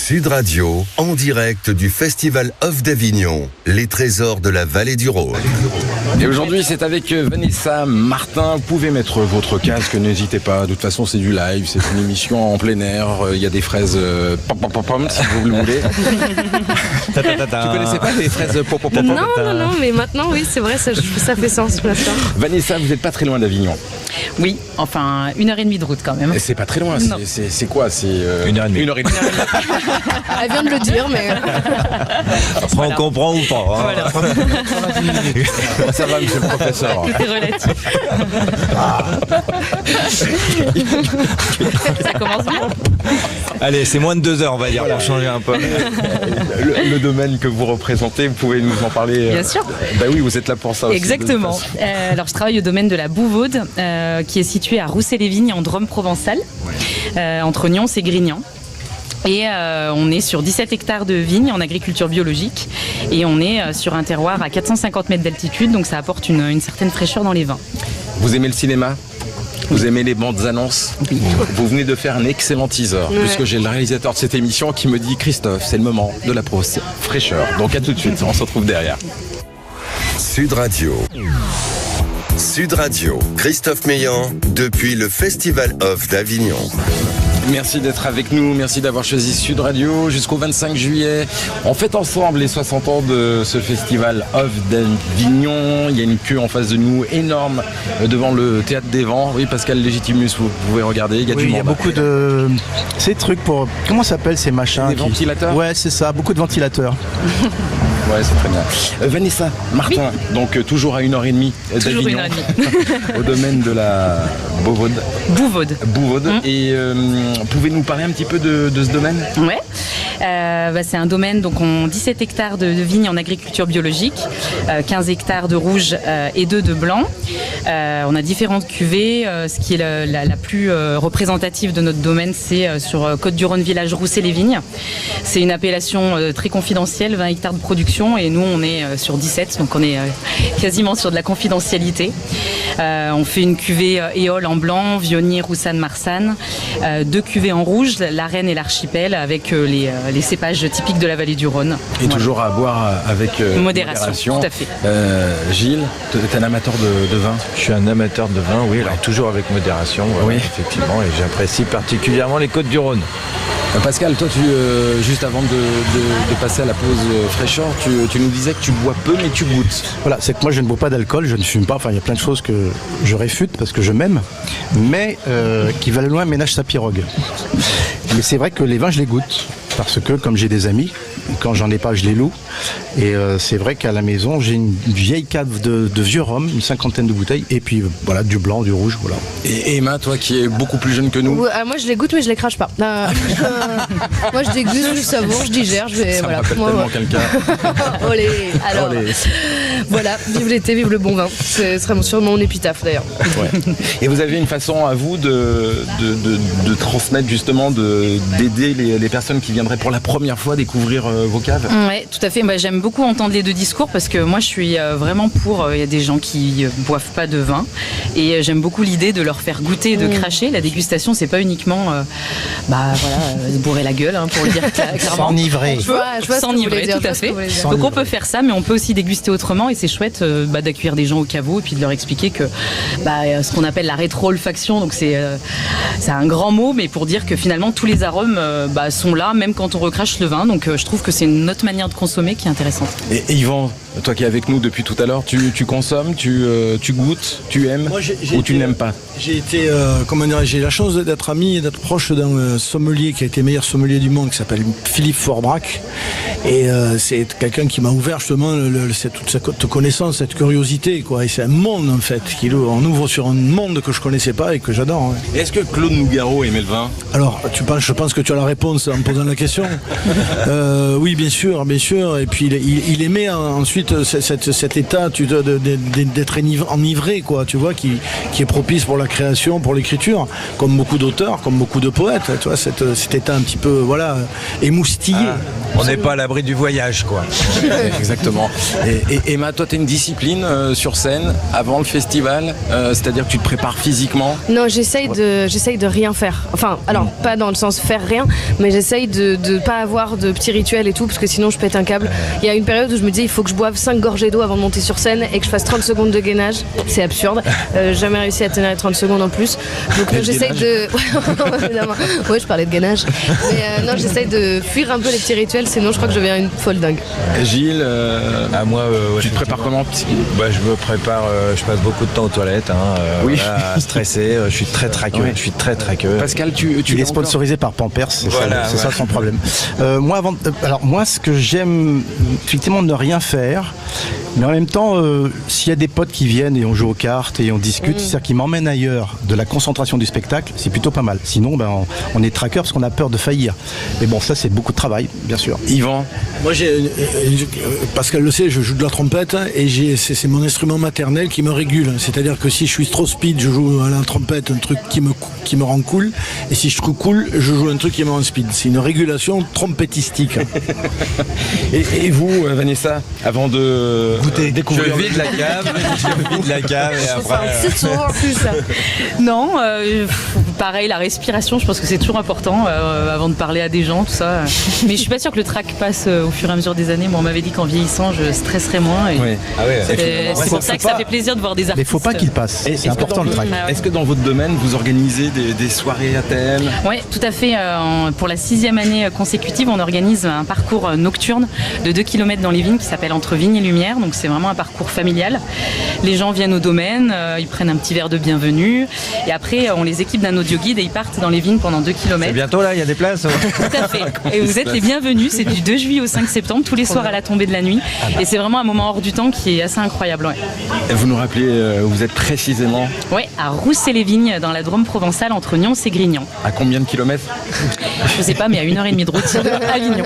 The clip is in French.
Sud Radio, en direct du Festival Off d'Avignon, les trésors de la vallée du Rhône. Et aujourd'hui, c'est avec Vanessa Martin. Vous pouvez mettre votre casque, n'hésitez pas. De toute façon, c'est du live, c'est une émission en plein air. Il y a des fraises pom, si vous le voulez. Tu connaissais pas les fraises pom? Non, mais maintenant, oui, c'est vrai, ça fait sens maintenant. Vanessa, vous n'êtes pas très loin d'Avignon. Oui, enfin 1h30 de route quand même. Et c'est pas très loin, c'est quoi? C'est 1h30. 1h30. Elle vient de le dire, mais... Après, on comprend ou pas. Hein. Voilà. Ça va, monsieur le professeur. Tout est relatif. Ça commence bien. Allez, c'est moins de 2 heures, on va dire, pour changer un peu. Le domaine que vous représentez, vous pouvez nous en parler? Bien sûr. Bah oui, vous êtes là pour ça aussi. Exactement. Alors, je travaille au domaine de la Bouvaude, qui est situé à Rousset-les-Vignes, en Drôme provençal, entre Nyons et Grignan. Et on est sur 17 hectares de vignes en agriculture biologique et on est sur un terroir à 450 mètres d'altitude, donc ça apporte une certaine fraîcheur dans les vins. Vous aimez le cinéma? Vous aimez les bandes annonces? Oui. Vous venez de faire un excellent teaser, puisque j'ai le réalisateur de cette émission qui me dit: Christophe, c'est le moment de la fraîcheur. Donc à tout de suite, on se retrouve derrière. Sud Radio. Sud Radio, Christophe Meillan, depuis le Festival Off d'Avignon. Merci d'être avec nous, merci d'avoir choisi Sud Radio jusqu'au 25 juillet. On fête ensemble les 60 ans de ce festival Off d'Avignon. Il y a une queue en face de nous énorme devant le Théâtre des Vents. Oui, Pascal Légitimus, vous pouvez regarder, il y a du monde. Il y a beaucoup de... Ces trucs pour... Comment ça s'appelle ces machins? Des ventilateurs? Ouais, c'est ça, beaucoup de ventilateurs. Ouais, c'est très bien. Vanessa Martin, oui. Donc toujours à 1h30 d'Avignon. Toujours 1h30. Au domaine de la Bouvaude. Bouvaude. Et pouvez-nous parler un petit peu de ce domaine? Ouais. C'est un domaine, donc on 17 hectares de vignes en agriculture biologique, 15 hectares de rouge et 2 de blanc. On a différentes cuvées. Ce qui est la plus représentative de notre domaine, c'est sur Côte-du-Rhône, village Rousset-les-Vignes. C'est une appellation très confidentielle, 20 hectares de production, et nous on est sur 17, donc on est quasiment sur de la confidentialité. On fait une cuvée éole en blanc, Vionnier, Roussanne, Marsanne, 2 cuvées en rouge, la Reine et l'Archipel, avec les cépages typiques de la vallée du Rhône. Et toujours à boire avec modération. Tout à fait. Gilles, tu es un amateur de vin? Je suis un amateur de vin, oui, alors toujours avec modération, oui. Effectivement, et j'apprécie particulièrement les Côtes-du-Rhône. Pascal, toi, juste avant de passer à la pause fraîcheur, tu nous disais que tu bois peu, mais tu goûtes. Voilà, c'est que moi je ne bois pas d'alcool, je ne fume pas, enfin il y a plein de choses que je réfute parce que je m'aime, mais qui valent loin ménage sa pirogue. Mais c'est vrai que les vins je les goûte, parce que comme j'ai des amis, quand j'en ai pas je les loue, et c'est vrai qu'à la maison j'ai une vieille cave de vieux rhum, une 50aine de bouteilles, et puis voilà, du blanc, du rouge, voilà. Et Emma, toi qui es beaucoup plus jeune que nous? Moi je les goûte mais je les crache pas. Moi je déguste, je savoure, je digère, je vais... Ça voilà. me rappelle tellement quelqu'un. Olé. Alors, Olé. Voilà, vive l'été, vive le bon vin. Ce serait sûrement mon épitaphe d'ailleurs. Ouais. Et vous avez une façon à vous de transmettre justement, d'aider les personnes qui viendraient pour la première fois découvrir vos caves? Oui, tout à fait. J'aime beaucoup entendre les deux discours parce que moi je suis vraiment pour. Il y a des gens qui boivent pas de vin et j'aime beaucoup l'idée de leur faire goûter, de cracher. La dégustation, c'est pas uniquement se bourrer la gueule, pour le dire clairement. S'enivrer. Je vois S'enivrer, tout à fait. Donc on peut faire ça, mais on peut aussi déguster autrement et c'est chouette d'accueillir des gens au caveau et puis de leur expliquer que ce qu'on appelle la rétro-olfaction, donc c'est un grand mot, mais pour dire que finalement tous les arômes sont là, même quand on recrache le vin. Donc je trouve que c'est une autre manière de consommer qui est intéressante. Et Yvan, toi qui es avec nous depuis tout à l'heure, tu consommes, tu goûtes, tu aimes ou tu n'aimes pas? J'ai été, j'ai la chance d'être ami et d'être proche d'un sommelier qui a été meilleur sommelier du monde, qui s'appelle Philippe Forbrac. Et c'est quelqu'un qui m'a ouvert justement toute cette connaissance, cette curiosité, quoi. Et c'est un monde en fait, on ouvre sur un monde que je connaissais pas et que j'adore. Hein. Et est-ce que Claude Nougaro aimait le vin? Alors, je pense que tu as la réponse en me posant la question. Oui, bien sûr. Et puis il aimait ensuite cet état d'être enivré, quoi. Tu vois, qui est propice pour la création, pour l'écriture, comme beaucoup d'auteurs, comme beaucoup de poètes. Tu vois, cet état un petit peu, émoustillé. On n'est pas à l'abri du voyage, quoi. Exactement. Et Emma, toi, tu as une discipline sur scène avant le festival, c'est-à-dire que tu te prépares physiquement? Non, j'essaye de rien faire. Enfin, alors pas dans le sens faire rien, mais j'essaye de de pas avoir de petits rituels et tout, parce que sinon je pète un câble. Il y a une période où je me disais il faut que je boive 5 gorgées d'eau avant de monter sur scène et que je fasse 30 secondes de gainage. C'est absurde. Jamais réussi à tenir les 30 secondes en plus. Donc j'essaye de... Ouais, je parlais de gainage. Mais non, j'essaye de fuir un peu les petits rituels, sinon je crois que je deviens une folle dingue. Gilles, moi, tu te prépares comment? Je me prépare, je passe beaucoup de temps aux toilettes, Oui. voilà, stressé, je suis très traqueux, Ouais. je suis très traqueux. Pascal, tu Il est l'as encore sponsorisé par Pampers, c'est Voilà, ça son problème. Moi, ce que j'aime, effectivement, ne rien faire, mais en même temps, s'il y a des potes qui viennent et on joue aux cartes et on discute, c'est-à-dire qu'ils m'emmènent ailleurs de la concentration du spectacle, c'est plutôt pas mal. Sinon, on est traqueur parce qu'on a peur de faillir. Mais bon, ça, c'est beaucoup de travail, bien sûr. Yvan, Moi, Pascal le sait, je joue de la trompette et c'est mon instrument maternel qui me régule. C'est-à-dire que si je suis trop speed, je joue à la trompette un truc qui me rend cool. Et si je trouve cool, je joue un truc qui me rend speed. C'est une régulation trompettistique. et vous, Vanessa, avant de découvrir... Je vide la cave et après... C'est souvent plus ça. Non, pareil, la respiration, je pense que c'est toujours important avant de parler à des gens, tout ça. Mais je suis pas sûre que le trac passe au fur et à mesure des années. Moi, on m'avait dit qu'en vieillissant, je stresserais moins. Et Oui. Ah ouais, c'est pour ça que ça fait plaisir de voir des Mais artistes. il faut pas qu'il passe. C'est important le track. Ah ouais. Est-ce que dans votre domaine, vous organisez des soirées à thème? Oui, tout à fait. Pour la 6e année consécutive, on organise un parcours nocturne de 2 km dans les vignes qui s'appelle Entre Vignes et Lumière. Donc c'est vraiment un parcours familial. Les gens viennent au domaine, ils prennent un petit verre de bienvenue et après on les équipe d'un audio guide et ils partent dans les vignes pendant 2 C'est km. bientôt là, il y a des places. Tout à fait. Et vous êtes les bienvenus. C'est du 2 juillet au 5 septembre, tous les soirs à la tombée de la nuit. Et c'est vraiment un moment hors du temps qui est assez incroyable. Ouais. Vous nous rappelez où vous êtes précisément? Ouais, à Roussé-les-Vignes, dans la Drôme provençale, entre Nyons et Grignan. À combien de kilomètres? Je sais pas, mais à 1h30 de route à Avignon.